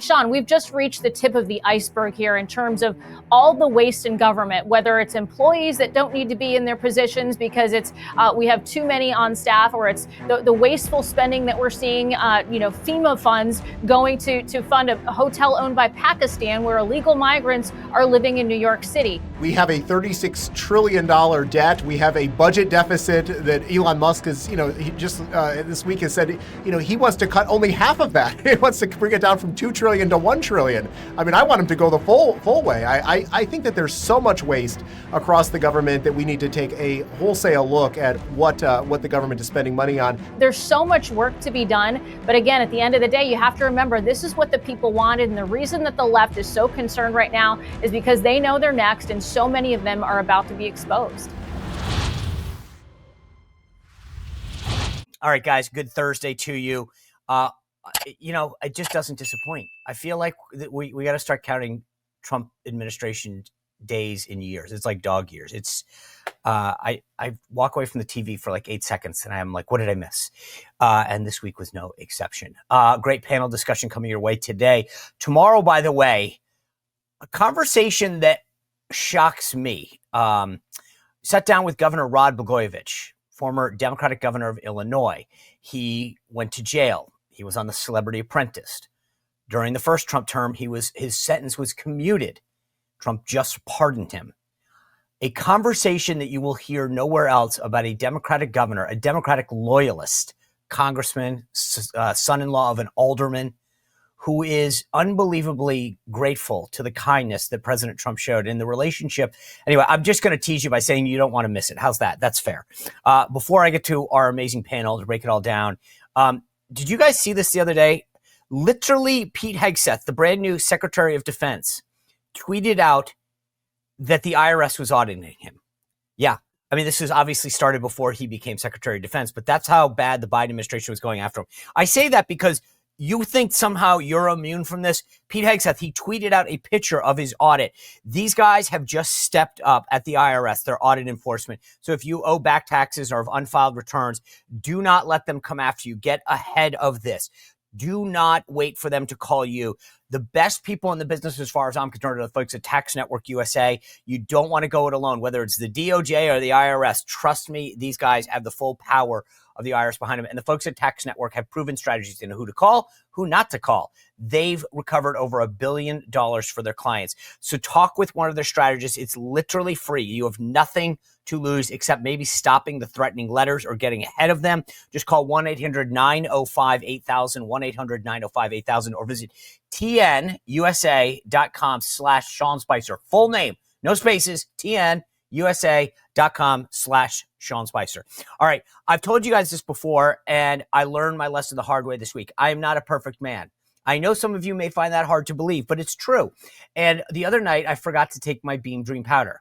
Sean, we've just reached the tip of the iceberg here in terms of all the waste in government, whether it's employees that don't need to be in their positions because it's we have too many on staff, or it's the wasteful spending that we're seeing, FEMA funds going to fund a hotel owned by Pakistan where illegal migrants are living in New York City. We have a $36 trillion debt. We have a budget deficit that Elon Musk is, he just this week has said, he wants to cut only half of that. He wants to bring it down from $2 trillion to $1 trillion. I mean, I want him to go the full way. I think that there's so much waste across the government that we need to take a wholesale look at what the government is spending money on. There's so much work to be done. But again, at the end of the day, you have to remember this is what the people wanted. And the reason that the left is so concerned right now is because they know they're next, and so many of them are about to be exposed. All right, guys, good Thursday to you. It just doesn't disappoint. I feel like we got to start counting Trump administration days in years. It's like dog years. It's I walk away from the TV for like 8 seconds and I'm like, what did I miss? And this week was no exception. Great panel discussion coming your way today. Tomorrow, by the way, a conversation that shocks me. Sat down with Governor Rod Blagojevich, former Democratic governor of Illinois. He went to jail. He was on The Celebrity Apprentice. During the first Trump term, his sentence was commuted. Trump just pardoned him. A conversation that you will hear nowhere else about a Democratic governor, a Democratic loyalist, congressman, son-in-law of an alderman, who is unbelievably grateful to the kindness that President Trump showed in the relationship. Anyway, I'm just going to tease you by saying you don't want to miss it. How's that? That's fair. Before I get to our amazing panel to break it all down, did you guys see this the other day? Literally, Pete Hegseth, the brand new Secretary of Defense, tweeted out that the IRS was auditing him. Yeah. I mean, this was obviously started before he became Secretary of Defense, but that's how bad the Biden administration was going after him. I say that because you think somehow you're immune from this. Pete Hegseth, he tweeted out a picture of his audit. These guys have just stepped up at the IRS, their audit enforcement. So if you owe back taxes or have unfiled returns, do not let them come after you. Get ahead of this. Do not wait for them to call you. The best people in the business, as far as I'm concerned, are the folks at Tax Network USA. You don't want to go it alone, whether it's the DOJ or the IRS. Trust me, these guys have the full power of the IRS behind them. And the folks at Tax Network have proven strategies to know who to call, who not to call. They've recovered over $1 billion for their clients. So talk with one of their strategists. It's literally free. You have nothing to lose except maybe stopping the threatening letters or getting ahead of them. Just call 1-800-905-8000, 1-800-905-8000, or visit tnusa.com/Sean Spicer. Full name, no spaces, tnusa.com/Sean Spicer. All right. I've told you guys this before, and I learned my lesson the hard way this week. I am not a perfect man. I know some of you may find that hard to believe, but it's true. And the other night, I forgot to take my Beam Dream powder.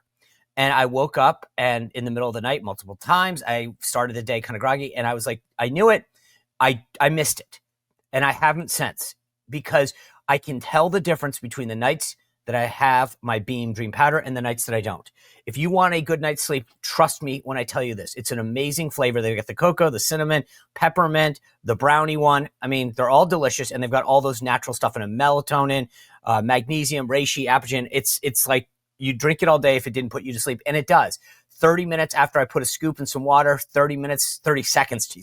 And I woke up, and in the middle of the night, multiple times, I started the day kind of groggy, and I was like, I knew it. I missed it. And I haven't since, because I can tell the difference between the nights that I have my Beam Dream powder and the nights that I don't. If you want a good night's sleep, trust me when I tell you this. It's an amazing flavor. They've got the cocoa, the cinnamon, peppermint, the brownie one. I mean, they're all delicious, and they've got all those natural stuff in them: melatonin, magnesium, reishi, apigenin. It's like you drink it all day if it didn't put you to sleep, and it does. 30 minutes after I put a scoop in some water, 30 seconds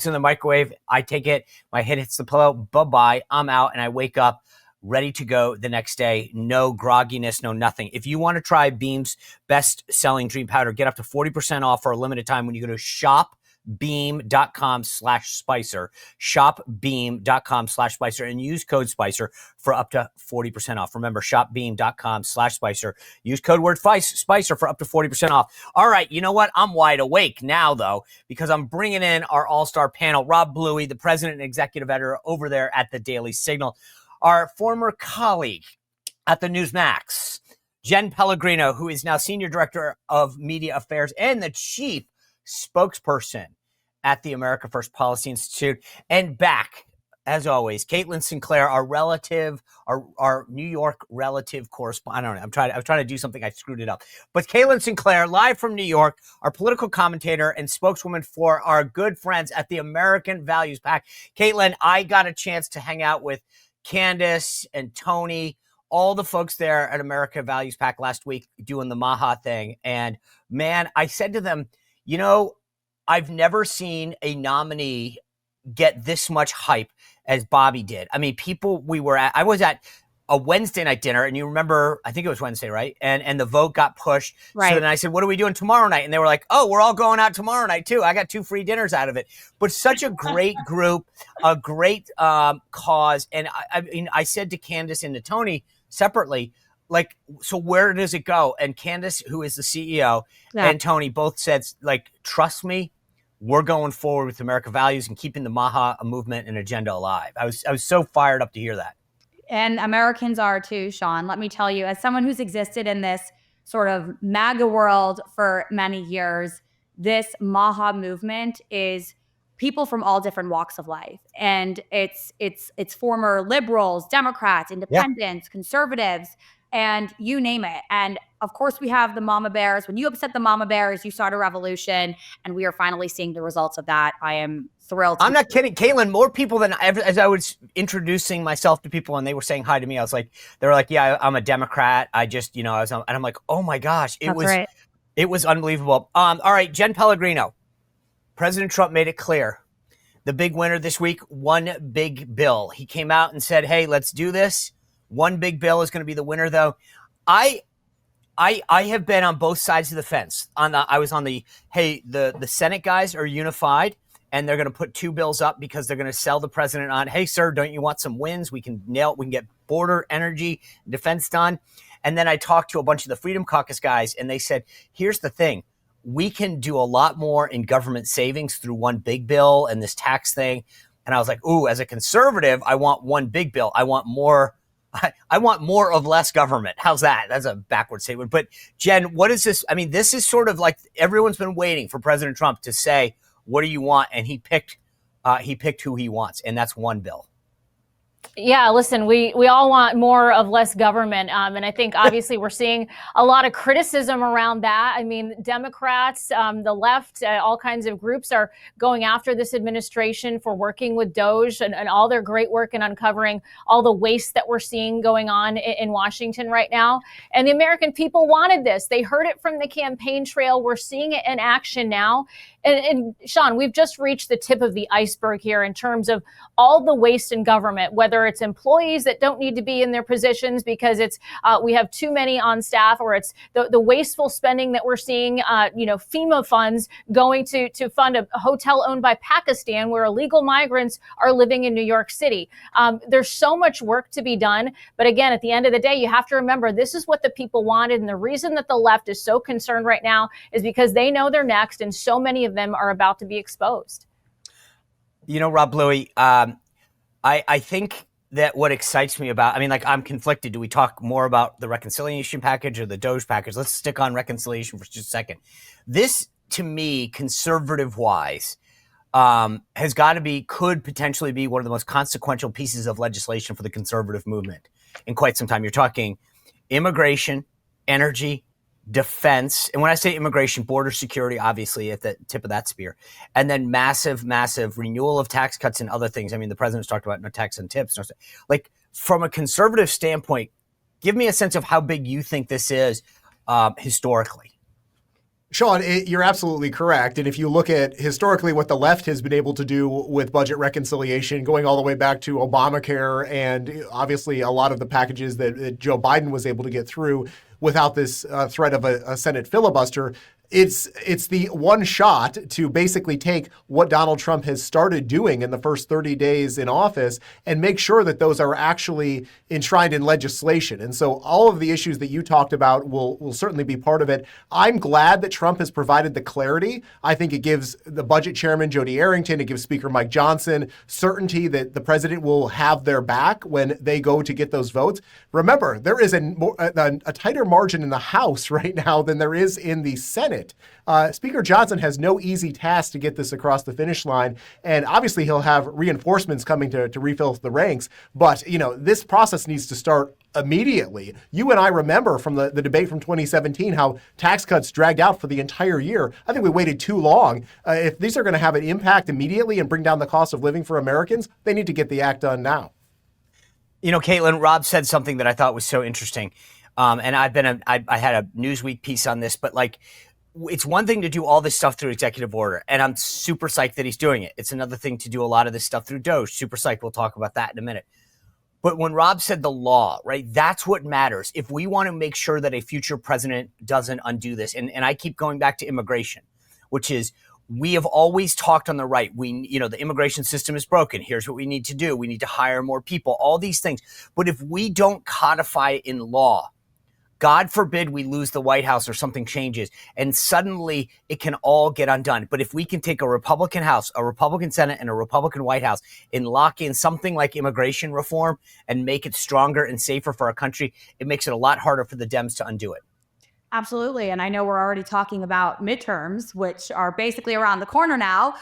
in the microwave, I take it, my head hits the pillow, bye-bye, I'm out, and I wake up ready to go the next day. No grogginess, no nothing. If you want to try Beam's best-selling Dream Powder, get up to 40% off for a limited time when you go to shopbeam.com/Spicer, shopbeam.com/Spicer, and use code Spicer for up to 40% off. Remember, shopbeam.com/Spicer. Use code word Spicer for up to 40% off. All right, you know what? I'm wide awake now, though, because I'm bringing in our all-star panel, Rob Bluey, the president and executive editor over there at the Daily Signal, our former colleague at the Newsmax, Jen Pellegrino, who is now senior director of media affairs and the chief spokesperson at the America First Policy Institute, and back, as always, Caitlin Sinclair, our New York relative correspondent. I don't know. I'm trying to do something. I screwed it up. But Caitlin Sinclair, live from New York, our political commentator and spokeswoman for our good friends at the American Values Pack. Caitlin, I got a chance to hang out with Candace and Tony, all the folks there at America Values PAC last week doing the Maha thing. And man, I said to them, I've never seen a nominee get this much hype as Bobby did. I mean, I was at a Wednesday night dinner, and you remember, I think it was Wednesday, right? And the vote got pushed. Right. So then I said, what are we doing tomorrow night? And they were like, oh, we're all going out tomorrow night too. I got 2 free dinners out of it. But such a great group, a great cause. And I said to Candace and to Tony separately, like, so where does it go? And Candace, who is the CEO, and Tony both said, like, trust me, we're going forward with America Values and keeping the Maha movement and agenda alive. I was so fired up to hear that. And Americans are too, Sean. Let me tell you, as someone who's existed in this sort of MAGA world for many years, this Maha movement is people from all different walks of life. And it's former liberals, Democrats, independents, conservatives, and you name it. And of course, we have the mama bears. When you upset the mama bears, you start a revolution, and we are finally seeing the results of that. I am thrilled. I'm not kidding, Caitlin. More people than ever, as I was introducing myself to people and they were saying hi to me, they were like, yeah, I'm a Democrat. I just, and I'm like, oh my gosh, it was unbelievable. All right, Jen Pellegrino. President Trump made it clear. The big winner this week, one big bill. He came out and said, hey, let's do this. One big bill is going to be the winner, though. I have been on both sides of the fence. I was on the Senate guys are unified, and they're going to put 2 bills up because they're going to sell the president on, hey, sir, don't you want some wins? We can get border, energy, defense done. And then I talked to a bunch of the Freedom Caucus guys, and they said, here's the thing. We can do a lot more in government savings through one big bill and this tax thing. And I was like, ooh, as a conservative, I want one big bill. I want more of less government. How's that? That's a backward statement. But Jen, what is this? I mean, this is sort of like everyone's been waiting for President Trump to say, what do you want? And he picked who he wants. And that's one bill. Yeah, listen, we all want more of less government. And I think obviously we're seeing a lot of criticism around that. I mean, Democrats, the left, all kinds of groups are going after this administration for working with DOGE and all their great work in uncovering all the waste that we're seeing going on in Washington right now. And the American people wanted this. They heard it from the campaign trail. We're seeing it in action now. And Sean, we've just reached the tip of the iceberg here in terms of all the waste in government, whether it's employees that don't need to be in their positions because it's we have too many on staff, or it's the wasteful spending that we're seeing, FEMA funds going to fund a hotel owned by Pakistan where illegal migrants are living in New York City. There's so much work to be done. But again, at the end of the day, you have to remember this is what the people wanted. And the reason that the left is so concerned right now is because they know they're next, and so many of them are about to be exposed. Rob Bluey, I think that what excites me about, I'm conflicted. Do we talk more about the reconciliation package or the DOGE package? Let's stick on reconciliation for just a second. This, to me, conservative-wise, could potentially be one of the most consequential pieces of legislation for the conservative movement in quite some time. You're talking immigration, energy, defense, and when I say immigration, border security, obviously at the tip of that spear, and then massive renewal of tax cuts and other things. I mean, the president's talked about no tax on tips. Like, from a conservative standpoint, give me a sense of how big you think this is historically. Sean, you're absolutely correct. And if you look at historically what the left has been able to do with budget reconciliation, going all the way back to Obamacare and obviously a lot of the packages that Joe Biden was able to get through without this threat of a Senate filibuster, it's the one shot to basically take what Donald Trump has started doing in the first 30 days in office and make sure that those are actually enshrined in legislation. And so all of the issues that you talked about will certainly be part of it. I'm glad that Trump has provided the clarity. I think it gives the budget chairman, Jody Arrington, it gives Speaker Mike Johnson certainty that the president will have their back when they go to get those votes. Remember, there is a tighter margin in the House right now than there is in the Senate. Speaker Johnson has no easy task to get this across the finish line. And obviously he'll have reinforcements coming to refill the ranks. But, this process needs to start immediately. You and I remember from the debate from 2017 how tax cuts dragged out for the entire year. I think we waited too long. If these are going to have an impact immediately and bring down the cost of living for Americans, they need to get the act done now. You know, Caitlin, Rob said something that I thought was so interesting. And I had a Newsweek piece on this, but like, it's one thing to do all this stuff through executive order, and I'm super psyched that he's doing it. It's another thing to do a lot of this stuff through DOGE. Super psyched. We'll talk about that in a minute. But when Rob said the law, right, that's what matters. If we want to make sure that a future president doesn't undo this, and I keep going back to immigration, which is, we have always talked on the right. The immigration system is broken. Here's what we need to do. We need to hire more people, all these things. But if we don't codify it in law, God forbid we lose the White House or something changes, and suddenly it can all get undone. But if we can take a Republican House, a Republican Senate, and a Republican White House and lock in something like immigration reform and make it stronger and safer for our country, it makes it a lot harder for the Dems to undo it. Absolutely. And I know we're already talking about midterms, which are basically around the corner now,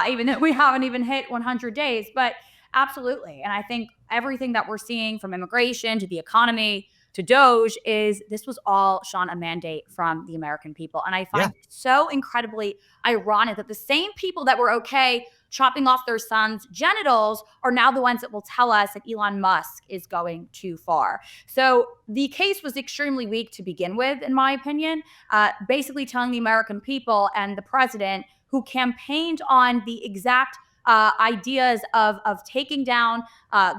even though we haven't even hit 100 days. But absolutely. And I think everything that we're seeing, from immigration to the economy to DOGE, is this was all, Sean, a mandate from the American people. And I find it so incredibly ironic that the same people that were okay chopping off their sons' genitals are now the ones that will tell us that Elon Musk is going too far. So the case was extremely weak to begin with, in my opinion, basically telling the American people and the president, who campaigned on the exact ideas of taking down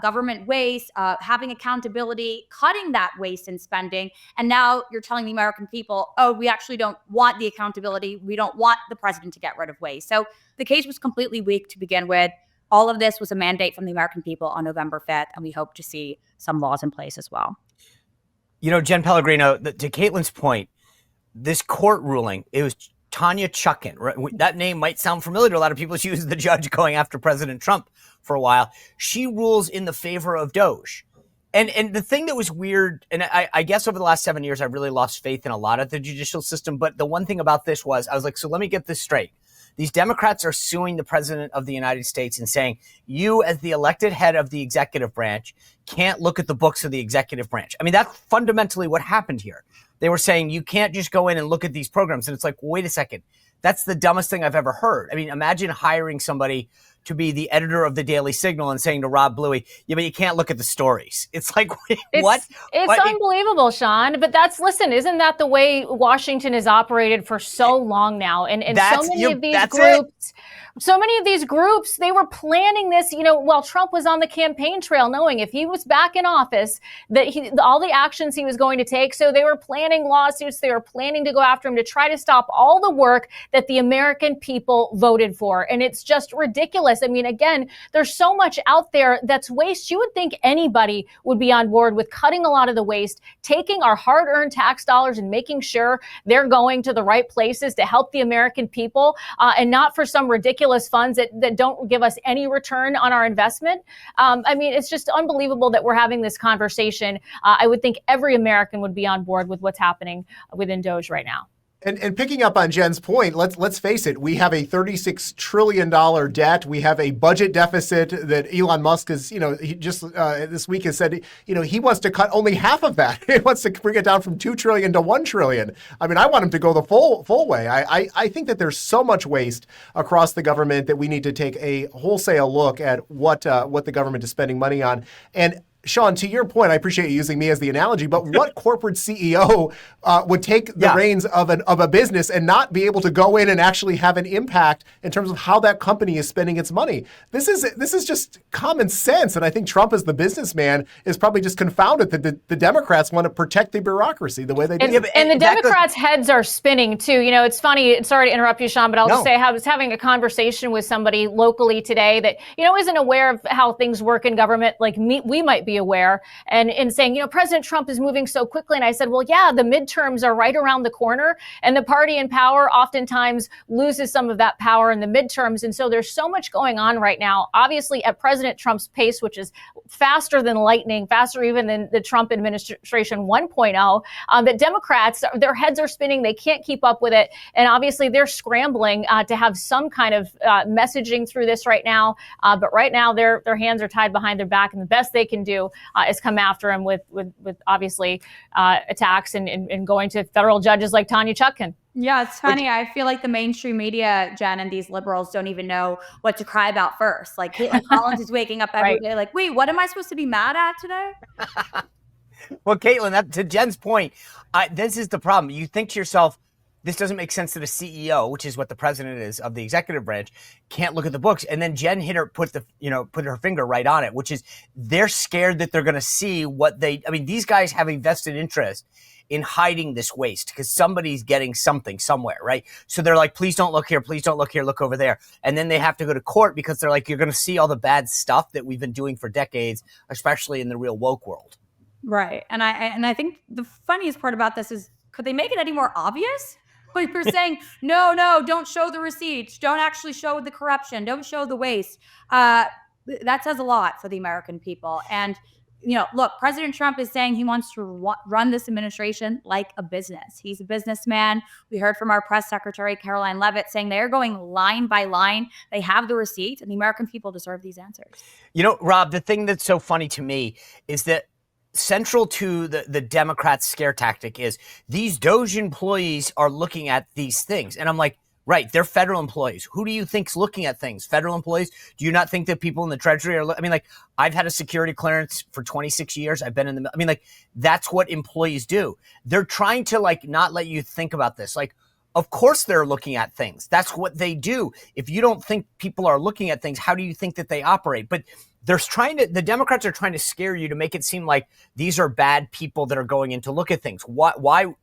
government waste, having accountability, cutting that waste and spending. And now you're telling the American people, oh, we actually don't want the accountability. We don't want the president to get rid of waste. So the case was completely weak to begin with. All of this was a mandate from the American people on November 5th, and we hope to see some laws in place as well. You know, Jen Pellegrino, to Caitlin's point, this court ruling, it was Tanya Chutkan, right? That name might sound familiar to a lot of people. She was the judge going after President Trump for a while. She rules in the favor of DOGE. And the thing that was weird, and I guess over the last 7 years, I've really lost faith in a lot of the judicial system. But the one thing about this was, I was like, so let me get this straight. These Democrats are suing the president of the United States and saying, you, as the elected head of the executive branch, can't look at the books of the executive branch. I mean, that's fundamentally what happened here. They were saying, you can't just go in and look at these programs. And it's like, wait a second. That's the dumbest thing I've ever heard. I mean, imagine hiring somebody to be the editor of the Daily Signal and saying to Rob Bluey, yeah, but you can't look at the stories. It's like, what? It's unbelievable, Sean. But listen, isn't that the way Washington has operated for so long now? And so many of these groups, they were planning this, while Trump was on the campaign trail, knowing if he was back in office, that all the actions he was going to take. So they were planning lawsuits. They were planning to go after him to try to stop all the work that the American people voted for. And it's just ridiculous. I mean, again, there's so much out there that's waste. You would think anybody would be on board with cutting a lot of the waste, taking our hard-earned tax dollars and making sure they're going to the right places to help the American people, and not for some ridiculous funds that don't give us any return on our investment. I mean, it's just unbelievable that we're having this conversation. I would think every American would be on board with what's happening within DOGE right now. And picking up on Jen's point, let's face it, we have a $36 trillion debt. We have a budget deficit that Elon Musk is, he just this week has said, he wants to cut only half of that. He wants to bring it down from 2 trillion to 1 trillion. I mean, I want him to go the full way. I think that there's so much waste across the government that we need to take a wholesale look at what the government is spending money on. And Sean, to your point, I appreciate you using me as the analogy, but what corporate CEO would take the reins of a business and not be able to go in and actually have an impact in terms of how that company is spending its money? This is just common sense. And I think Trump, as the businessman, is probably just confounded that the Democrats want to protect the bureaucracy the way they do. And the Democrats' heads are spinning too. It's funny. Sorry to interrupt you, Sean, but I'll just say I was having a conversation with somebody locally today that isn't aware of how things work in government like me. We might be aware, and saying, President Trump is moving so quickly. And I said, well, yeah, the midterms are right around the corner, and the party in power oftentimes loses some of that power in the midterms. And so there's so much going on right now, obviously at President Trump's pace, which is faster than lightning, faster even than the Trump administration 1.0, that Democrats, their heads are spinning. They can't keep up with it. And obviously they're scrambling to have some kind of messaging through this right now. But right now their hands are tied behind their back, and the best they can do do is come after him with obviously attacks and going to federal judges like Tanya Chutkan. Yeah, it's funny. I feel like the mainstream media, Jen, and these liberals don't even know what to cry about first. Like Caitlin Collins is waking up every day like, wait, what am I supposed to be mad at today? Well, Caitlin, to Jen's point, this is the problem. You think to yourself, this doesn't make sense that a CEO, which is what the president is of the executive branch, can't look at the books. And then Jen put her finger right on it, which is they're scared that they're going to see these guys have a vested interest in hiding this waste because somebody's getting something somewhere, right? So they're like, please don't look here, look over there. And then they have to go to court because they're like, you're going to see all the bad stuff that we've been doing for decades, especially in the real woke world. Right. And I think the funniest part about this is, could they make it any more obvious? Like you're saying, no, don't show the receipts. Don't actually show the corruption. Don't show the waste. That says a lot for the American people. And look, President Trump is saying he wants to run this administration like a business. He's a businessman. We heard from our press secretary, Caroline Leavitt, saying they're going line by line. They have the receipts, and the American people deserve these answers. Rob, the thing that's so funny to me is that central to the Democrats' scare tactic is these DOGE employees are looking at these things. And I'm like, right, they're federal employees. Who do you think's looking at things? Federal employees? Do you not think that people in the Treasury are, I've had a security clearance for 26 years. I've been in the, that's what employees do. They're trying to not let you think about this. Of course they're looking at things. That's what they do. If you don't think people are looking at things, how do you think that they operate? But the Democrats are trying to scare you to make it seem like these are bad people that are going in to look at things. Why?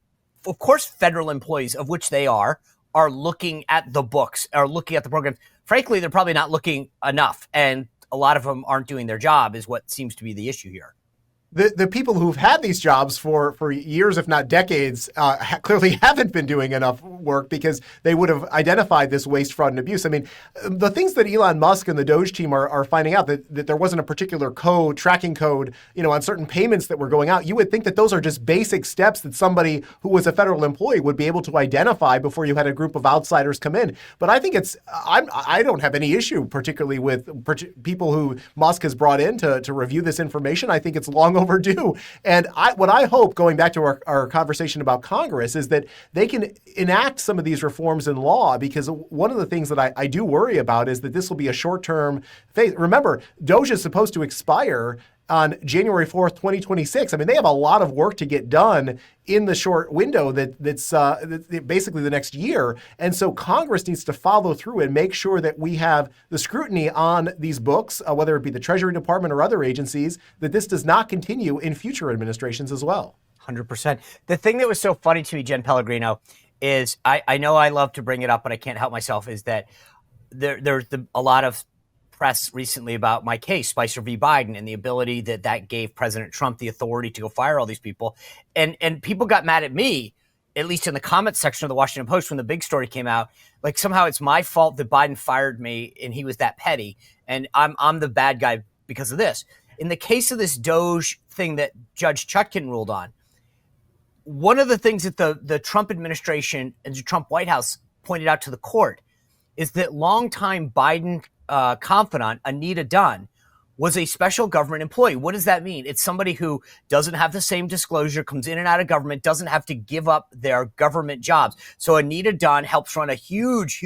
Of course, federal employees, of which they are looking at the books, are looking at the programs. Frankly, they're probably not looking enough. And a lot of them aren't doing their job is what seems to be the issue here. The people who've had these jobs for years, if not decades, clearly haven't been doing enough work because they would have identified this waste, fraud, and abuse. The things that Elon Musk and the DOGE team are finding out, that there wasn't a particular tracking code, on certain payments that were going out, you would think that those are just basic steps that somebody who was a federal employee would be able to identify before you had a group of outsiders come in. But I think I don't have any issue particularly with people who Musk has brought in to review this information. I think it's long overdue. And what I hope, going back to our conversation about Congress, is that they can enact some of these reforms in law, because one of the things that I do worry about is that this will be a short-term phase. Remember, DOGE is supposed to expire on January 4th, 2026. They have a lot of work to get done in the short window that's basically the next year. And so Congress needs to follow through and make sure that we have the scrutiny on these books, whether it be the Treasury Department or other agencies, that this does not continue in future administrations as well. 100%. The thing that was so funny to me, Jen Pellegrino, is I know I love to bring it up, but I can't help myself, is that there's a lot of press recently about my case, Spicer v. Biden, and the ability that gave President Trump the authority to go fire all these people. And people got mad at me, at least in the comments section of the Washington Post when the big story came out, like somehow it's my fault that Biden fired me and he was that petty, and I'm the bad guy because of this. In the case of this DOGE thing that Judge Chutkan ruled on, one of the things that the Trump administration and the Trump White House pointed out to the court is that longtime Biden confidant Anita Dunn was a special government employee. What does that mean? It's somebody who doesn't have the same disclosure, comes in and out of government, doesn't have to give up their government jobs. So Anita Dunn helps run a huge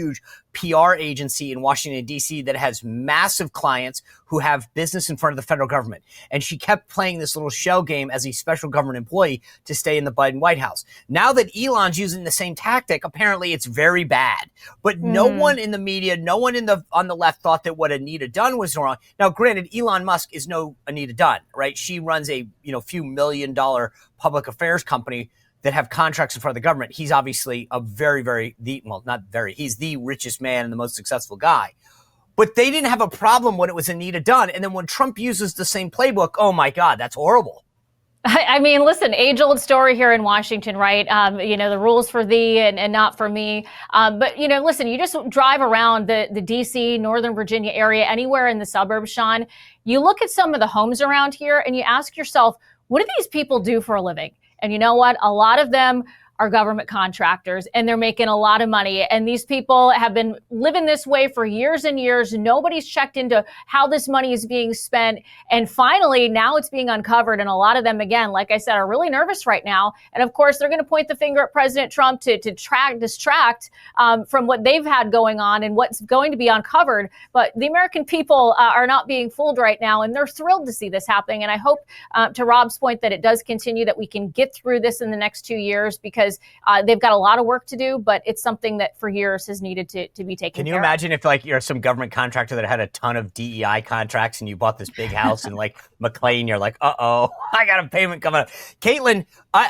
PR agency in Washington, D.C. that has massive clients who have business in front of the federal government. And she kept playing this little shell game as a special government employee to stay in the Biden White House. Now that Elon's using the same tactic, apparently it's very bad. But no one in the media, no one on the left thought that what Anita Dunn was wrong. Now, granted, Elon Musk is no Anita Dunn, right? She runs a few $million public affairs company that have contracts in front of the government. He's obviously a he's the richest man and the most successful guy. But they didn't have a problem when it was Anita Dunn. And then when Trump uses the same playbook, oh my God, that's horrible. Listen, age-old story here in Washington, right? The rules for thee and not for me. But listen, you just drive around the D.C., Northern Virginia area, anywhere in the suburbs, Sean, you look at some of the homes around here and you ask yourself, what do these people do for a living? And you know what? A lot of them are government contractors, and they're making a lot of money. And these people have been living this way for years and years. Nobody's checked into how this money is being spent. And finally, now it's being uncovered. And a lot of them, again, like I said, are really nervous right now. And of course, they're going to point the finger at President Trump to distract from what they've had going on and what's going to be uncovered. But the American people are not being fooled right now, and they're thrilled to see this happening. And I hope, to Rob's point, that it does continue, that we can get through this in the next 2 years, because they've got a lot of work to do, but it's something that for years has needed to be taken care of. Can you imagine if like you're some government contractor that had a ton of DEI contracts and you bought this big house in like McLean, you're like, uh-oh, I got a payment coming up. Caitlin,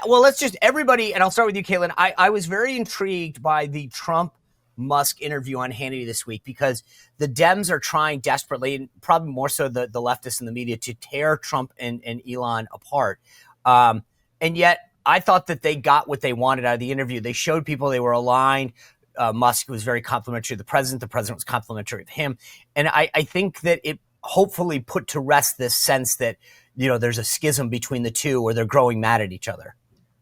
let's just everybody, and I'll start with you, Caitlin. I was very intrigued by the Trump Musk interview on Hannity this week, because the Dems are trying desperately, and probably more so the leftists and the media, to tear Trump and Elon apart. And yet I thought that they got what they wanted out of the interview. They showed people they were aligned. Musk was very complimentary of the president. The president was complimentary of him. And I think that it hopefully put to rest this sense that, there's a schism between the two, or they're growing mad at each other.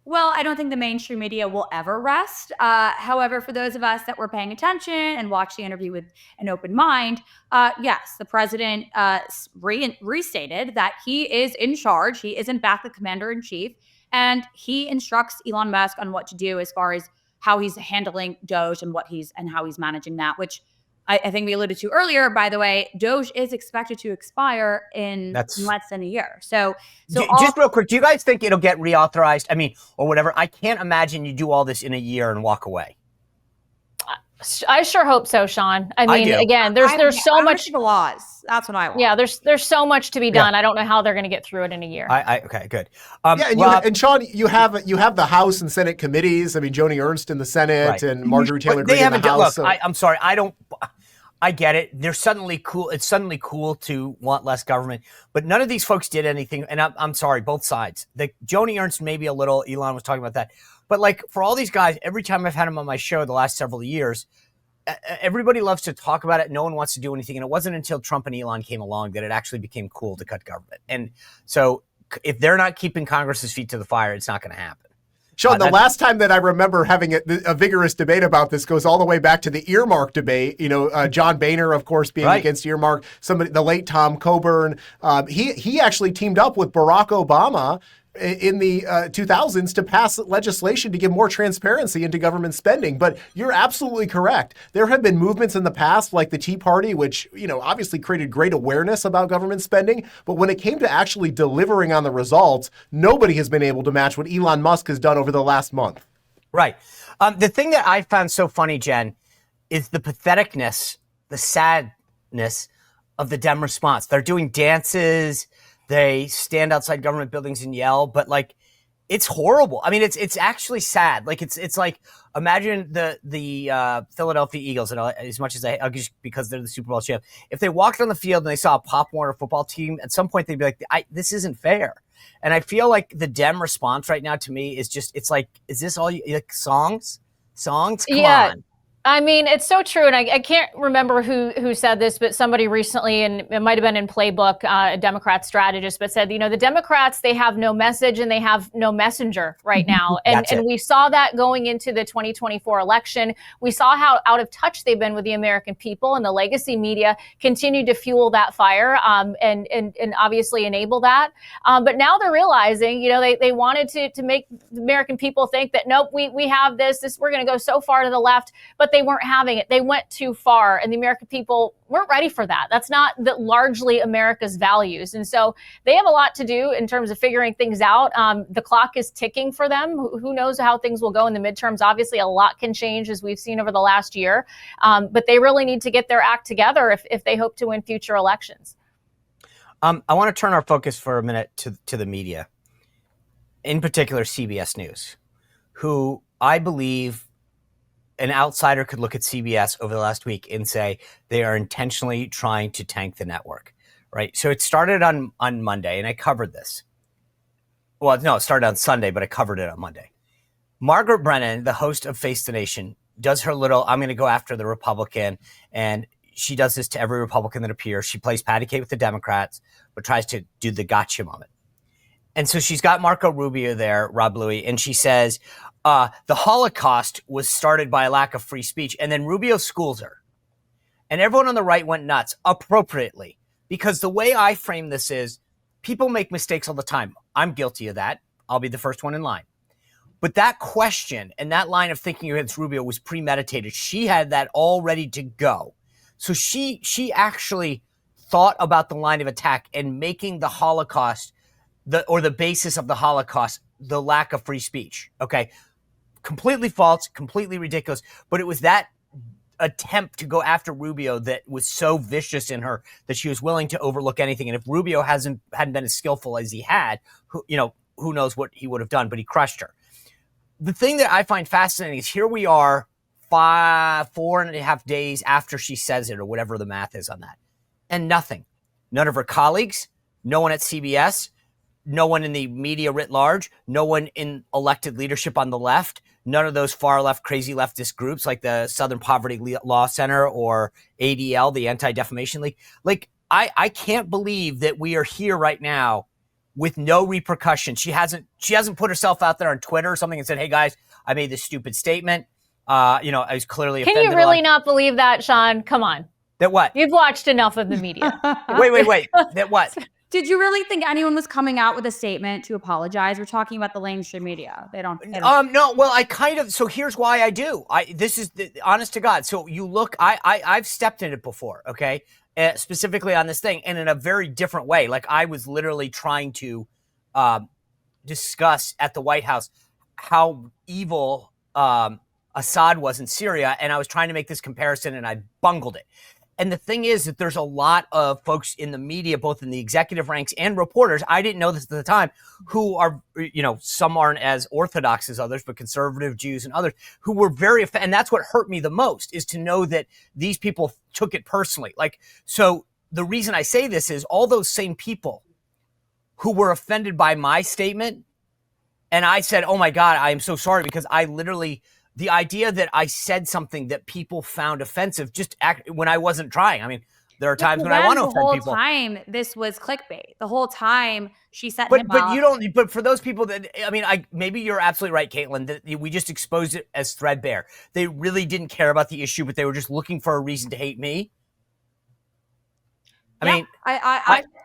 Well, I don't think the mainstream media will ever rest. However, for those of us that were paying attention and watched the interview with an open mind, yes, the president restated that he is in charge. He is in fact the commander in chief, and he instructs Elon Musk on what to do as far as how he's handling DOGE and how he's managing that, which I think we alluded to earlier. By the way, DOGE is expected to expire in less than a year. So just real quick, do you guys think it'll get reauthorized? I mean, or whatever. I can't imagine you do all this in a year and walk away. I sure hope so, Sean. I mean, again, there's so much the laws. That's what I want. Yeah, there's so much to be done. I don't know how they're going to get through it in a year. Okay, good. And Sean, you have the House and Senate committees. I mean, Joni Ernst in the Senate and Marjorie Taylor Greene in the House. Look, I'm sorry, I get it. They're suddenly cool. It's suddenly cool to want less government, but none of these folks did anything. And I'm sorry, both sides. Joni Ernst maybe a little. Elon was talking about that, but like for all these guys, every time I've had them on my show the last several years, everybody loves to talk about it. No one wants to do anything, and it wasn't until Trump and Elon came along that it actually became cool to cut government. And so, if they're not keeping Congress's feet to the fire, it's not going to happen. Sean, the last time that I remember having a vigorous debate about this goes all the way back to the earmark debate. John Boehner, of course, being against earmark. The late Tom Coburn. He actually teamed up with Barack Obama in the 2000s to pass legislation to give more transparency into government spending. But you're absolutely correct. There have been movements in the past, like the Tea Party, which, obviously created great awareness about government spending. But when it came to actually delivering on the results, nobody has been able to match what Elon Musk has done over the last month. Right. The thing that I found so funny, Jen, is the patheticness, the sadness of the Dem response. They're doing dances. They stand outside government buildings and yell, but like, it's horrible. I mean, it's actually sad. Like it's like, imagine the Philadelphia Eagles, and as much as because they're the Super Bowl champ, if they walked on the field and they saw a Pop Warner football team, at some point they'd be like, this isn't fair. And I feel like the Dem response right now to me is just, it's like, is this all like songs? Come on. I mean, it's so true. And I can't remember who said this, but somebody recently, and it might have been in Playbook, a Democrat strategist, but said, the Democrats, they have no message and they have no messenger right now. And we saw that going into the 2024 election. We saw how out of touch they've been with the American people, and the legacy media continued to fuel that fire and obviously enable that. But now they're realizing, they wanted to make the American people think that, nope, we have this, we're going to go so far to the left, but they weren't having it. They went too far, and the American people weren't ready for that. That's not largely America's values. And so they have a lot to do in terms of figuring things out. The clock is ticking for them. Who knows how things will go in the midterms? Obviously, a lot can change, as we've seen over the last year. But they really need to get their act together if they hope to win future elections. I want to turn our focus for a minute to the media, in particular CBS News, who I believe an outsider could look at CBS over the last week and say they are intentionally trying to tank the network, right? So it started on Monday, and I covered this. Well, no, it started on Sunday, but I covered it on Monday. Margaret Brennan, the host of Face the Nation, does her little, I'm going to go after the Republican, and she does this to every Republican that appears. She plays patty cake with the Democrats, but tries to do the gotcha moment. And so she's got Marco Rubio there, Rob Bluey, and she says, the Holocaust was started by a lack of free speech. And then Rubio schools her. And everyone on the right went nuts, appropriately. Because the way I frame this is, people make mistakes all the time. I'm guilty of that. I'll be the first one in line. But that question and that line of thinking against Rubio was premeditated. She had that all ready to go. So she actually thought about the line of attack and making the Holocaust, the basis of the Holocaust, the lack of free speech. Okay. Completely false, completely ridiculous. But it was that attempt to go after Rubio that was so vicious in her that she was willing to overlook anything. And if Rubio hadn't been as skillful as he had, who knows what he would have done, but he crushed her. The thing that I find fascinating is here we are 4.5 days after she says it, or whatever the math is on that, and nothing. None of her colleagues, no one at CBS, no one in the media writ large, no one in elected leadership on the left, none of those far left, crazy leftist groups like the Southern Poverty Law Center or ADL, the Anti-Defamation League. Like, I can't believe that we are here right now with no repercussions. She hasn't put herself out there on Twitter or something and said, "Hey guys, I made this stupid statement. I was clearly offended." Can you really not believe that, Sean? Come on. That what? You've watched enough of the media. Wait. That what? Did you really think anyone was coming out with a statement to apologize? We're talking about the lamestream media. They don't. No. Well, so here's why I do. This is honest to God. So you look, I've stepped in it before. Okay. Specifically on this thing, and in a very different way. Like, I was literally trying to discuss at the White House how evil Assad was in Syria, and I was trying to make this comparison, and I bungled it. And the thing is that there's a lot of folks in the media, both in the executive ranks and reporters, I didn't know this at the time, who are, some aren't as orthodox as others, but conservative Jews and others, who were very, and that's what hurt me the most, is to know that these people took it personally. Like, so the reason I say this is all those same people who were offended by my statement, and I said, "Oh my God, I am so sorry," because I literally, the idea that I said something that people found offensive when I wasn't trying. I mean, there are times when I want to offend people. The whole time, this was clickbait. The whole time, she set him up. But for those people that, maybe you're absolutely right, Caitlin, that we just exposed it as threadbare. They really didn't care about the issue, but they were just looking for a reason to hate me.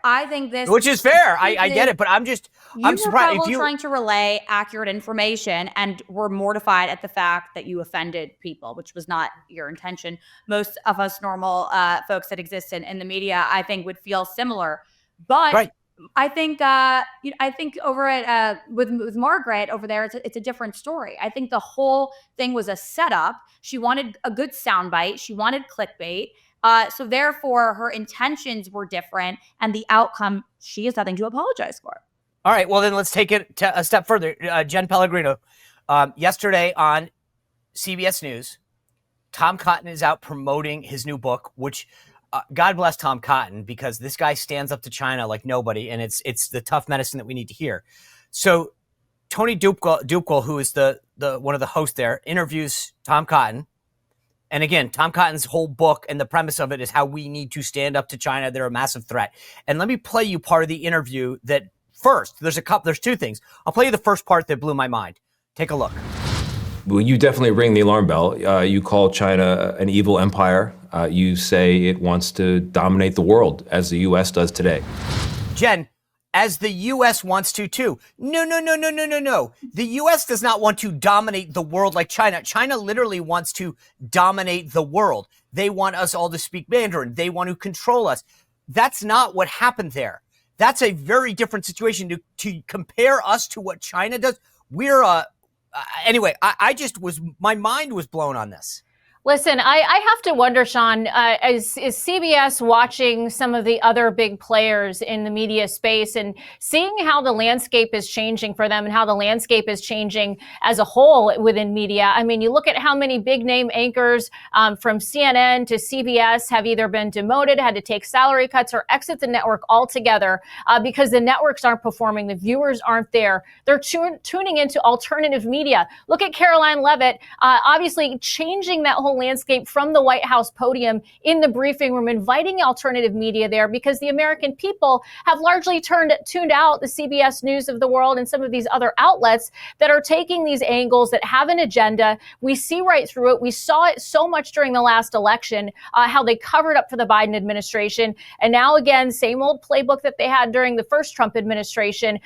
I think this, which is fair. I get it, but I'm surprised. You were trying to relay accurate information and were mortified at the fact that you offended people, which was not your intention. Most of us normal folks that exist in the media, I think, would feel similar. But right. I think over at with Margaret over there, it's a different story. I think the whole thing was a setup. She wanted a good soundbite. She wanted clickbait. So therefore, her intentions were different, and the outcome, she has nothing to apologize for. All right, well then let's take it a step further. Jen Pellegrino, yesterday on CBS News, Tom Cotton is out promoting his new book, which God bless Tom Cotton, because this guy stands up to China like nobody, and it's the tough medicine that we need to hear. So Tony Dokoupil, who is the one of the hosts there, interviews Tom Cotton. And again, Tom Cotton's whole book and the premise of it is how we need to stand up to China. They're a massive threat. And let me play you part of the interview that first, there's two things. I'll play you the first part that blew my mind. Take a look. Well, you definitely ring the alarm bell. You call China an evil empire. You say it wants to dominate the world, as the U.S. does today. Jen, as the U.S. wants to too. No. The U.S. does not want to dominate the world like China. China literally wants to dominate the world. They want us all to speak Mandarin. They want to control us. That's not what happened there. That's a very different situation. To compare us to what China does, we're anyway, my mind was blown on this. Listen, I have to wonder, Sean, is CBS watching some of the other big players in the media space and seeing how the landscape is changing for them and how the landscape is changing as a whole within media? I mean, you look at how many big name anchors from CNN to CBS have either been demoted, had to take salary cuts, or exit the network altogether because the networks aren't performing, the viewers aren't there. They're tuning into alternative media. Look at Caroline Levitt, obviously changing that whole whole landscape from the White House podium in the briefing room, inviting alternative media there, because the American people have largely tuned out the CBS News of the world and some of these other outlets that are taking these angles that have an agenda. We see right through it. We saw it so much during the last election, how they covered up for the Biden administration. And now, again, same old playbook that they had during the first Trump administration,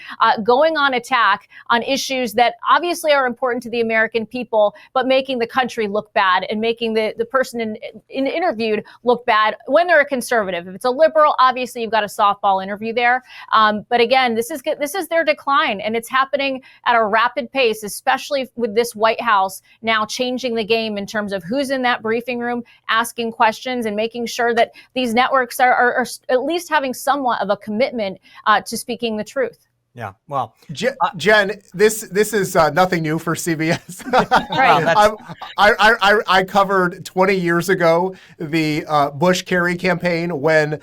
going on attack on issues that obviously are important to the American people, but making the country look bad and making the person interviewed look bad when they're a conservative. If it's a liberal, obviously you've got a softball interview there. But again, this is their decline, and it's happening at a rapid pace, especially with this White House now changing the game in terms of who's in that briefing room asking questions and making sure that these networks are at least having somewhat of a commitment to speaking the truth. Yeah, well, Jen, this is nothing new for CBS. Right. I covered 20 years ago the Bush-Kerry campaign when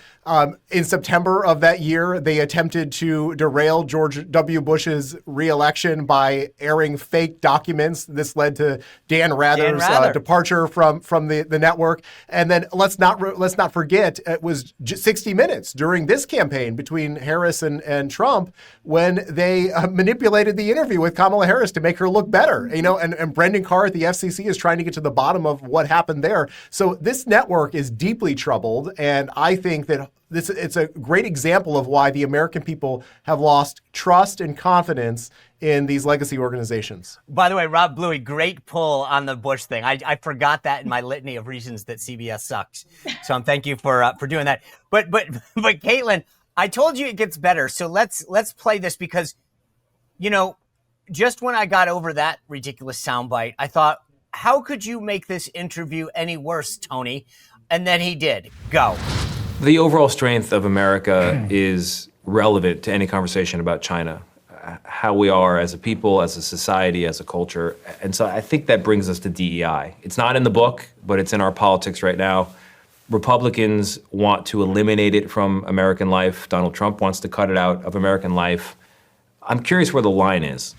in September of that year, they attempted to derail George W. Bush's reelection by airing fake documents. This led to Dan Rather's departure from the network. And then let's not forget, it was 60 Minutes during this campaign between Harris and Trump when they manipulated the interview with Kamala Harris to make her look better, and Brendan Carr at the FCC is trying to get to the bottom of what happened there. So this network is deeply troubled, and I think that it's a great example of why the American people have lost trust and confidence in these legacy organizations. By the way, Rob Bluey, great pull on the Bush thing. I forgot that in my litany of reasons that CBS sucks. So thank you for doing that. But Caitlin, I told you it gets better. So let's play this because, just when I got over that ridiculous soundbite, I thought, how could you make this interview any worse, Tony? And then he did. Go. The overall strength of America is relevant to any conversation about China, how we are as a people, as a society, as a culture. And so I think that brings us to DEI. It's not in the book, but it's in our politics right now. Republicans want to eliminate it from American life. Donald Trump wants to cut it out of American life. I'm curious where the line is.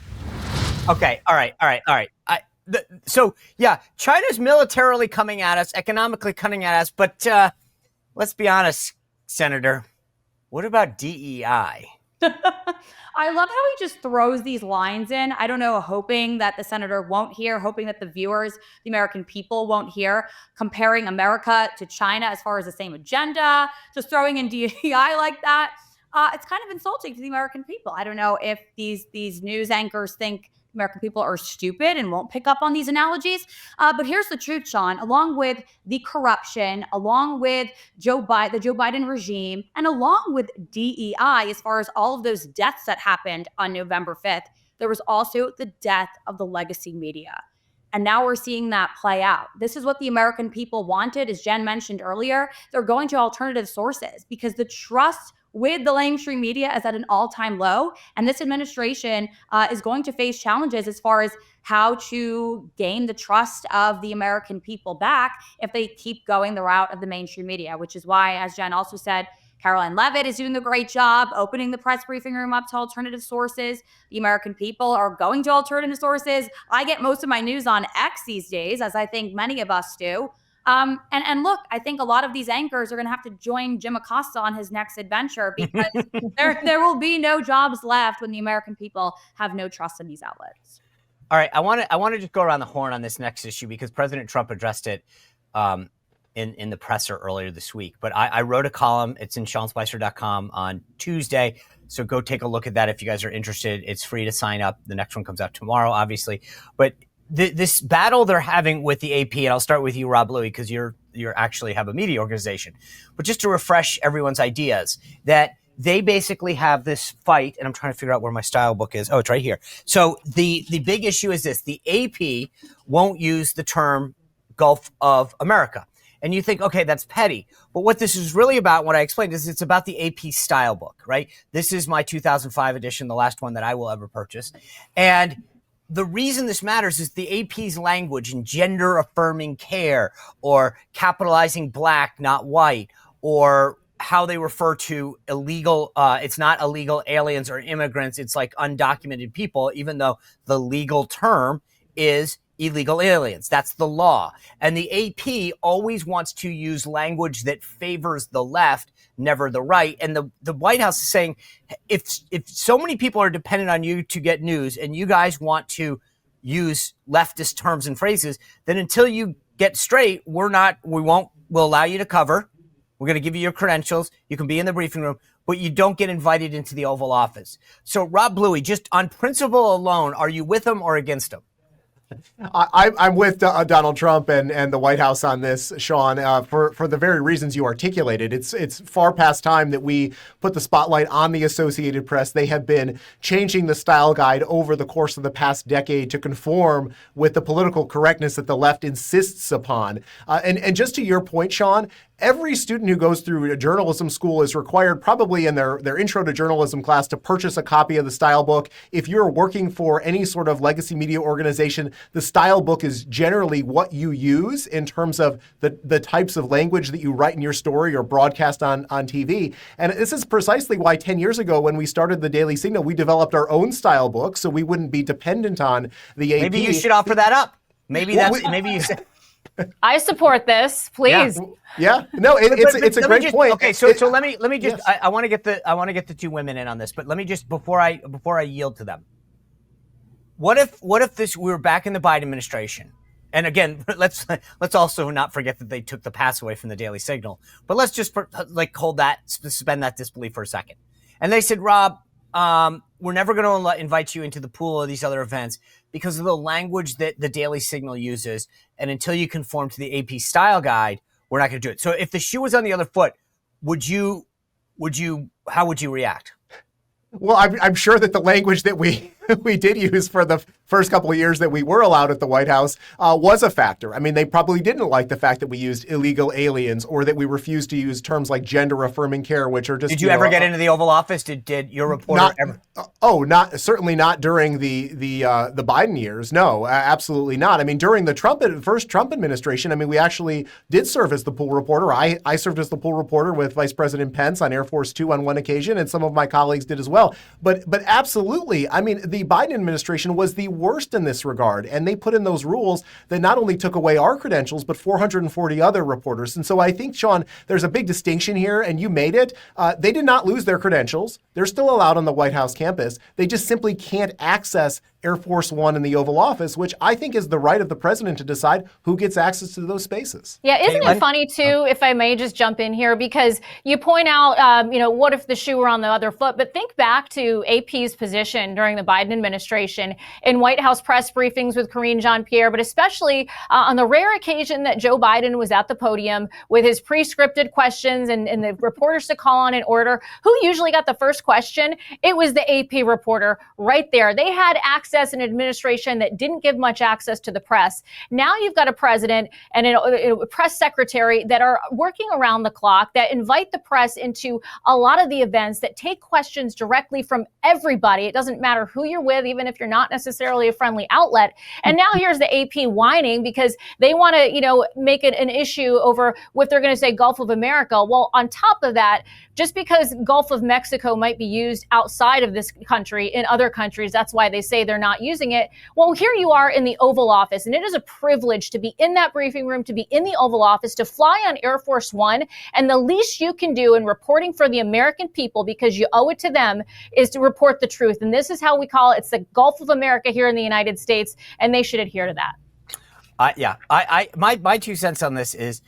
Okay, all right. So, China's militarily coming at us, economically coming at us, but let's be honest, Senator, what about DEI? I love how he just throws these lines in. I don't know, hoping that the senator won't hear, hoping that the viewers, the American people won't hear, comparing America to China as far as the same agenda, just throwing in DEI like that. It's kind of insulting to the American people. I don't know if these news anchors think American people are stupid and won't pick up on these analogies. But here's the truth, Sean. Along with the corruption, along with the Joe Biden regime, and along with DEI, as far as all of those deaths that happened on November 5th, there was also the death of the legacy media. And now we're seeing that play out. This is what the American people wanted. As Jen mentioned earlier, they're going to alternative sources because the trust with the lamestream media is at an all-time low. And this administration is going to face challenges as far as how to gain the trust of the American people back if they keep going the route of the mainstream media, which is why, as Jen also said, Caroline Leavitt is doing a great job opening the press briefing room up to alternative sources. The American people are going to alternative sources. I get most of my news on X these days, as I think many of us do. And look, I think a lot of these anchors are going to have to join Jim Acosta on his next adventure because there will be no jobs left when the American people have no trust in these outlets. All right, I want to just go around the horn on this next issue because President Trump addressed it in the presser earlier this week. But I wrote a column. It's in SeanSpicer.com on Tuesday. So go take a look at that if you guys are interested. It's free to sign up. The next one comes out tomorrow, obviously. But this battle they're having with the AP, and I'll start with you, Rob Bluey, because you're actually have a media organization. But just to refresh everyone's ideas, that they basically have this fight, and I'm trying to figure out where my style book is. Oh, it's right here. So the big issue is this. The AP won't use the term Gulf of America. And you think, okay, that's petty. But what this is really about, what I explained, is it's about the AP style book, right? This is my 2005 edition, the last one that I will ever purchase. And the reason this matters is the AP's language in gender affirming care, or capitalizing black, not white, or how they refer to illegal, it's not illegal aliens or immigrants, it's like undocumented people, even though the legal term is illegal aliens. That's the law. And the AP always wants to use language that favors the left, never the right. And the White House is saying, if so many people are dependent on you to get news and you guys want to use leftist terms and phrases, then until you get straight, we'll allow you to cover. We're going to give you your credentials. You can be in the briefing room, but you don't get invited into the Oval Office. So Rob Bluey, just on principle alone, are you with him or against him? I'm with Donald Trump and the White House on this, Sean, for the very reasons you articulated. It's far past time that we put the spotlight on the Associated Press. They have been changing the style guide over the course of the past decade to conform with the political correctness that the left insists upon. And just to your point, Sean, every student who goes through a journalism school is required probably in their intro to journalism class to purchase a copy of the style book. If you're working for any sort of legacy media organization, the style book is generally what you use in terms of the types of language that you write in your story or broadcast on TV. And this is precisely why 10 years ago when we started the Daily Signal, we developed our own style book so we wouldn't be dependent on the AP. Maybe you should offer that up. Maybe you said. I support this, please. Yeah, no, it's a great point. Okay, so let me just. Yes. I want to get the two women in on this, but let me just before I yield to them. What if we were back in the Biden administration? And again, let's also not forget that they took the pass away from the Daily Signal. But let's just suspend that disbelief for a second. And they said, Rob, we're never going to invite you into the pool of these other events because of the language that the Daily Signal uses. And until you conform to the AP style guide, we're not going to do it. So if the shoe was on the other foot, how would you react? Well, I'm sure that the language that we did use for the first couple of years that we were allowed at the White House was a factor. I mean, they probably didn't like the fact that we used illegal aliens or that we refused to use terms like gender affirming care, which are just. Did you ever get into the Oval Office? Did your reporter ever? Certainly not during the Biden years. No, absolutely not. I mean, during the first Trump administration, I mean, we actually did serve as the pool reporter. I served as the pool reporter with Vice President Pence on Air Force Two on one occasion, and some of my colleagues did as well. But absolutely, I mean, the Biden administration was the worst in this regard, and they put in those rules that not only took away our credentials, but 440 other reporters. And so I think, Sean, there's a big distinction here, and you made it. They did not lose their credentials. They're still allowed on the White House campus. They just simply can't access Air Force One in the Oval Office, which I think is the right of the president to decide who gets access to those spaces. Yeah, isn't it funny, too, if I may just jump in here, because you point out, what if the shoe were on the other foot? But think back to AP's position during the Biden administration in White House press briefings with Karine Jean-Pierre, but especially on the rare occasion that Joe Biden was at the podium with his pre-scripted questions and the reporters to call on in order. Who usually got the first question? It was the AP reporter right there. They had access an administration that didn't give much access to the press. Now you've got a president and a press secretary that are working around the clock, that invite the press into a lot of the events, that take questions directly from everybody. It doesn't matter who you're with, even if you're not necessarily a friendly outlet. And now here's the AP whining because they want to, make it an issue over what they're going to say Gulf of America. Well, on top of that, just because Gulf of Mexico might be used outside of this country in other countries, that's why they say they're not using it. Well, here you are in the Oval Office, and it is a privilege to be in that briefing room, to be in the Oval Office, to fly on Air Force One. And the least you can do in reporting for the American people, because you owe it to them, is to report the truth. And this is how we call it. It's the Gulf of America here in the United States, and they should adhere to that. My 2 cents on this is,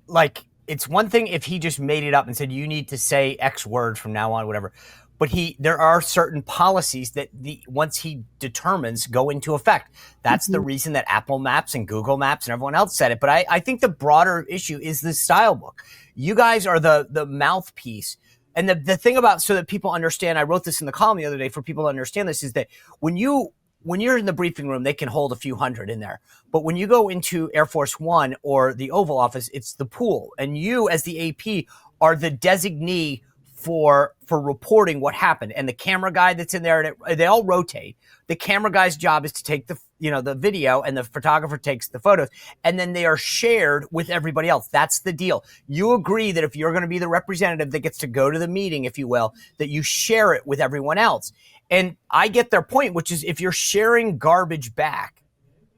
like, it's one thing if he just made it up and said, you need to say X word from now on, whatever. But there are certain policies that once he determines go into effect. That's the reason that Apple Maps and Google Maps and everyone else said it. But I think the broader issue is the style book. You guys are the mouthpiece. And the thing about, so that people understand, I wrote this in the column the other day for people to understand this, is that when you're in the briefing room, they can hold a few hundred in there. But when you go into Air Force One or the Oval Office, it's the pool. And you, as the AP, are the designee for reporting what happened. And the camera guy that's in there, and they all rotate. The camera guy's job is to take the video, and the photographer takes the photos, and then they are shared with everybody else. That's the deal. You agree that if you're going to be the representative that gets to go to the meeting, if you will, that you share it with everyone else. And I get their point, which is if you're sharing garbage back,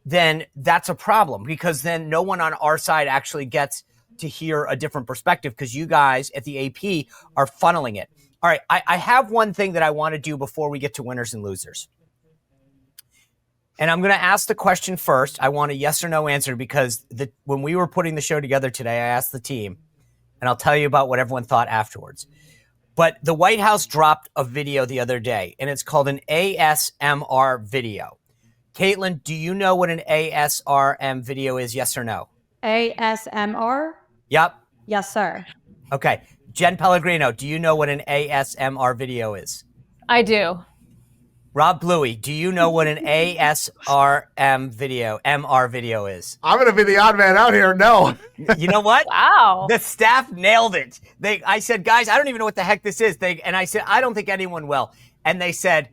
then that's a problem, because then no one on our side actually gets to hear a different perspective, because you guys at the AP are funneling it. All right, I have one thing that I want to do before we get to winners and losers. And I'm going to ask the question first. I want a yes or no answer, because when we were putting the show together today, I asked the team, and I'll tell you about what everyone thought afterwards. But the White House dropped a video the other day, and it's called an ASMR video. Caitlin, do you know what an ASRM video is, yes or no? ASMR? Yep. Yes, sir. Okay. Jen Pellegrino, do you know what an ASMR video is? I do. Rob Bluey, do you know what an ASRM video, MR video is? I'm going to be the odd man out here. No. You know what? Wow. The staff nailed it. I said, guys, I don't even know what the heck this is. And I said, I don't think anyone will. And they said,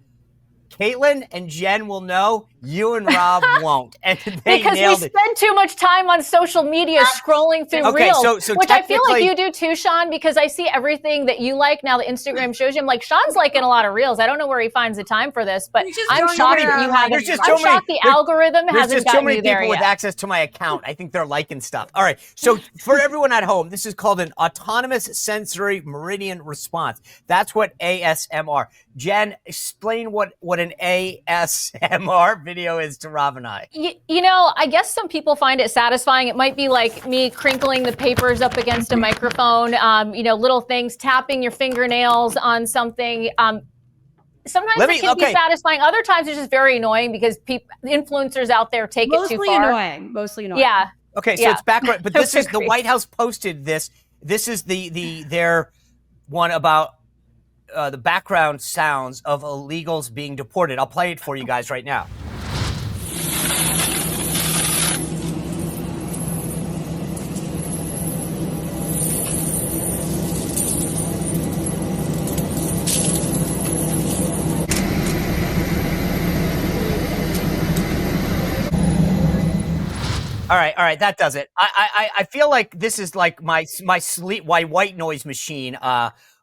Caitlin and Jen will know, you and Rob won't. And they because we nailed it. spend too much time on social media scrolling through Reels, so which I feel like you do too, Sean, because I see everything that you like now that Instagram shows you. I'm like, Sean's liking a lot of Reels. I don't know where he finds the time for this, but I'm shocked that you haven't. I'm shocked the algorithm hasn't gotten you there yet. There's just too many people with access to my account. I think they're liking stuff. All right, so for everyone at home, this is called an autonomous sensory meridian response. That's what ASMR. Jen, explain what an ASMR video is to Rob and I. You know, I guess some people find it satisfying. It might be like me crinkling the papers up against a microphone, little things, tapping your fingernails on something. Sometimes it can be satisfying. Other times it's just very annoying because influencers out there take it too far. Mostly annoying. Yeah. Okay, so it's background, but this is the White House posted this. This is their one about the background sounds of illegals being deported. I'll play it for you guys right now. All right, that does it. I feel like this is like my white noise machine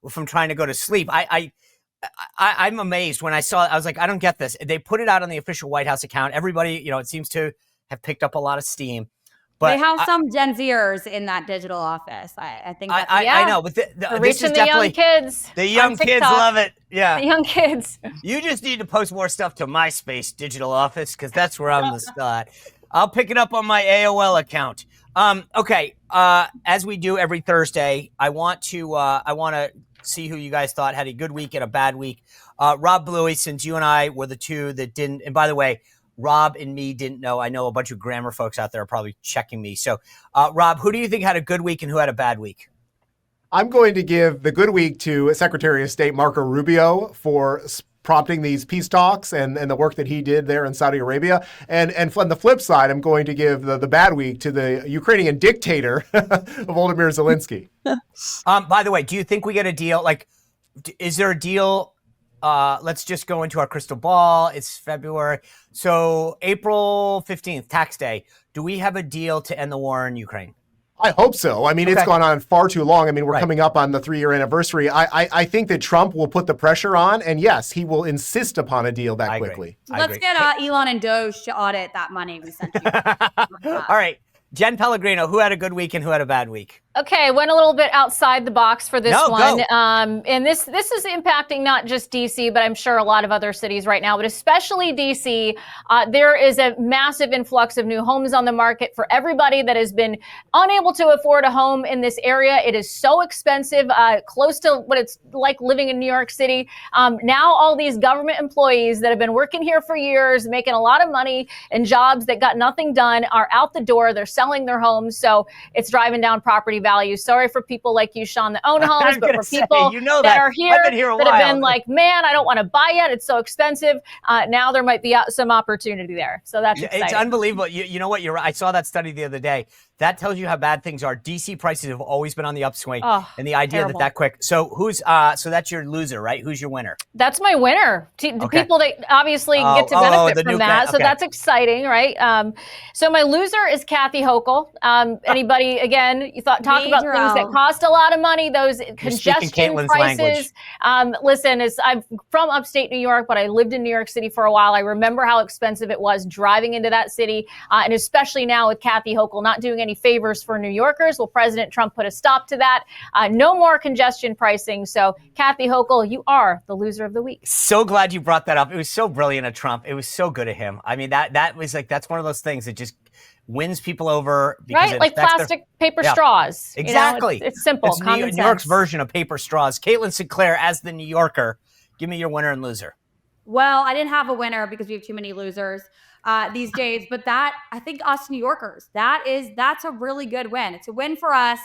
from trying to go to sleep. I'm amazed when I saw it. I was like, I don't get this. They put it out on the official White House account. Everybody, it seems to have picked up a lot of steam. But they have some Gen Zers in that digital office. I think that's I know, but this is definitely young kids. The young kids love it. Yeah, the young kids. You just need to post more stuff to MySpace digital office, because that's where I'm the spot. I'll pick it up on my AOL account. Okay. As we do every Thursday, I want to see who you guys thought had a good week and a bad week. Rob Bluey, since you and I were the two that didn't, and by the way, Rob and me didn't know. I know a bunch of grammar folks out there are probably checking me. So, Rob, who do you think had a good week and who had a bad week? I'm going to give the good week to Secretary of State Marco Rubio for prompting these peace talks and the work that he did there in Saudi Arabia. And on the flip side, I'm going to give the bad week to the Ukrainian dictator, Volodymyr Zelensky. By the way, do you think we get a deal? Like, is there a deal? Let's just go into our crystal ball. It's February. So April 15th, tax day. Do we have a deal to end the war in Ukraine? I hope so. I mean, It's gone on far too long. I mean, we're coming up on the 3-year anniversary. I think that Trump will put the pressure on, and yes, he will insist upon a deal that quickly. Let's get Elon and DOGE to audit that money we sent you. All right. Jen Pellegrino, who had a good week and who had a bad week? Okay, went a little bit outside the box for this one. Go. And this is impacting not just DC, but I'm sure a lot of other cities right now, but especially DC. There is a massive influx of new homes on the market for everybody that has been unable to afford a home in this area. It is so expensive, close to what it's like living in New York City. Now all these government employees that have been working here for years, making a lot of money in jobs that got nothing done, are out the door. They're selling their homes. So it's driving down property value. Sorry for people like you, Sean, that own homes, but for people that are here that have been like, man, I don't want to buy yet. It's so expensive. Now there might be some opportunity there. So that's exciting. It's unbelievable. You know what? You're right. I saw that study the other day That tells you how bad things are. DC prices have always been on the upswing, and the idea terrible. that quick. So who's so that's your loser, right? Who's your winner? That's my winner. The Okay. people that obviously get to the benefit new from that. guy. So that's exciting, right? So my loser is Kathy Hochul. Anybody, again, you talk about Major things that L. cost a lot of money, those speaking congestion Caitlin's prices. Listen, I'm from upstate New York, but I lived in New York City for a while. I remember how expensive it was driving into that city, and especially now with Kathy Hochul not doing any favors for New Yorkers. Well, President Trump put a stop to that. No more congestion pricing. So Kathy Hochul, you are the loser of the week. So glad you brought that up. It was so brilliant of Trump. It was so good of him. I mean, that was like, that's one of those things that just wins people over. Because Right? Like plastic paper straws. Exactly. You know, it's simple. It's common New York's sense. version of paper straws. Caitlin Sinclair, as the New Yorker, give me your winner and loser. Well, I didn't have a winner because we have too many losers these days. But I think us New Yorkers, that's a really good win. It's a win for us.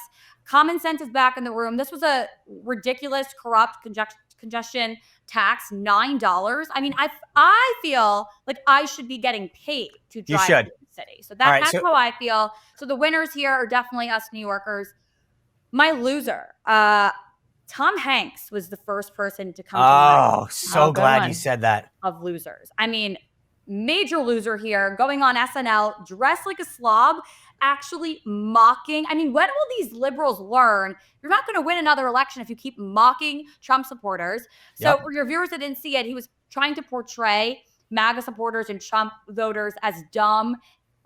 Common sense is back in the room. This was a ridiculous, corrupt congestion tax, $9. I mean, I feel like I should be getting paid to drive should. through the city. So All right, that's so- how I feel. So the winners here are definitely us New Yorkers. My loser, Tom Hanks was the first person to come to mind. Oh, so good glad one. you said that. Of losers. I mean, major loser here, going on SNL, dressed like a slob, actually mocking. I mean, when will these liberals learn you're not going to win another election if you keep mocking Trump supporters? So Yep. for your viewers that didn't see it, he was trying to portray MAGA supporters and Trump voters as dumb,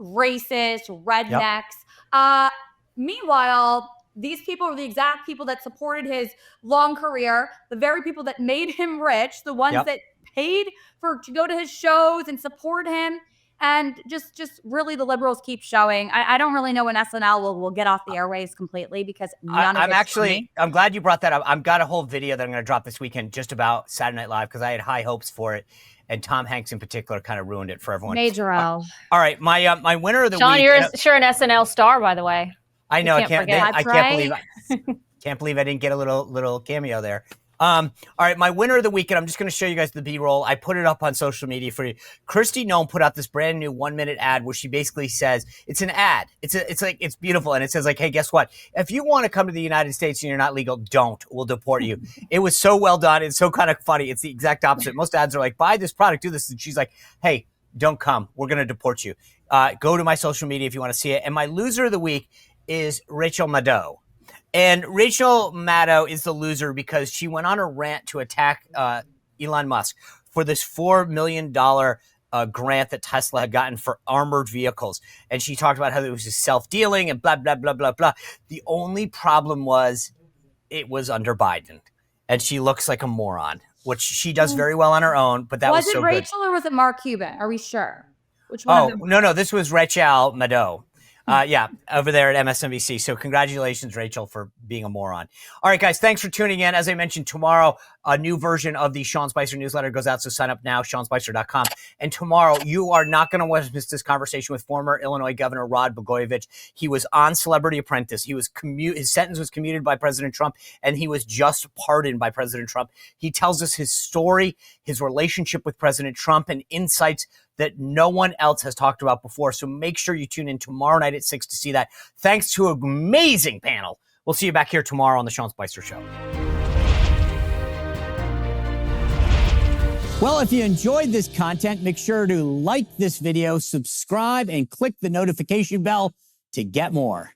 racist, rednecks. Meanwhile, these people are the exact people that supported his long career, the very people that made him rich, the ones Yep. that paid to go to his shows and support him. And just really the liberals keep showing. I don't really know when SNL will get off the airwaves completely because none of it's funny. I'm glad you brought that up. I've got a whole video that I'm going to drop this weekend just about Saturday Night Live because I had high hopes for it. And Tom Hanks in particular kind of ruined it for everyone. Major L. All right, my winner of the Sean, week. you're sure an SNL star, by the way. I know. You can't forget. I can't believe I didn't get a little cameo there. All right, my winner of the week, and I'm just going to show you guys the B-roll. I put it up on social media for you. Kristi Noem put out this brand new 1-minute ad where she basically says it's an ad. It's beautiful, and it says like, hey, guess what? If you want to come to the United States and you're not legal, don't. We'll deport you. It was so well done. It's so kind of funny. It's the exact opposite. Most ads are like, buy this product, do this, and she's like, hey, don't come. We're going to deport you. Go to my social media if you want to see it. And my loser of the week is Rachel Maddow. And Rachel Maddow is the loser because she went on a rant to attack Elon Musk for this $4 million grant that Tesla had gotten for armored vehicles. And she talked about how it was just self-dealing and blah, blah, blah, blah, blah. The only problem was it was under Biden. And she looks like a moron, which she does very well on her own. But that was so it good. Rachel or was it Mark Cuban? Are we sure? Which one? Oh, no, this was Rachel Maddow. Over there at MSNBC. So congratulations, Rachel, for being a moron. All right, guys, thanks for tuning in. As I mentioned, tomorrow, a new version of the Sean Spicer newsletter goes out, so sign up now, SeanSpicer.com. And tomorrow, you are not going to miss this conversation with former Illinois Governor Rod Blagojevich. He was on Celebrity Apprentice. His sentence was commuted by President Trump, and he was just pardoned by President Trump. He tells us his story, his relationship with President Trump, and insights that no one else has talked about before. So make sure you tune in tomorrow night at 6 to see that. Thanks to an amazing panel. We'll see you back here tomorrow on the Sean Spicer Show. Well, if you enjoyed this content, make sure to like this video, subscribe, and click the notification bell to get more.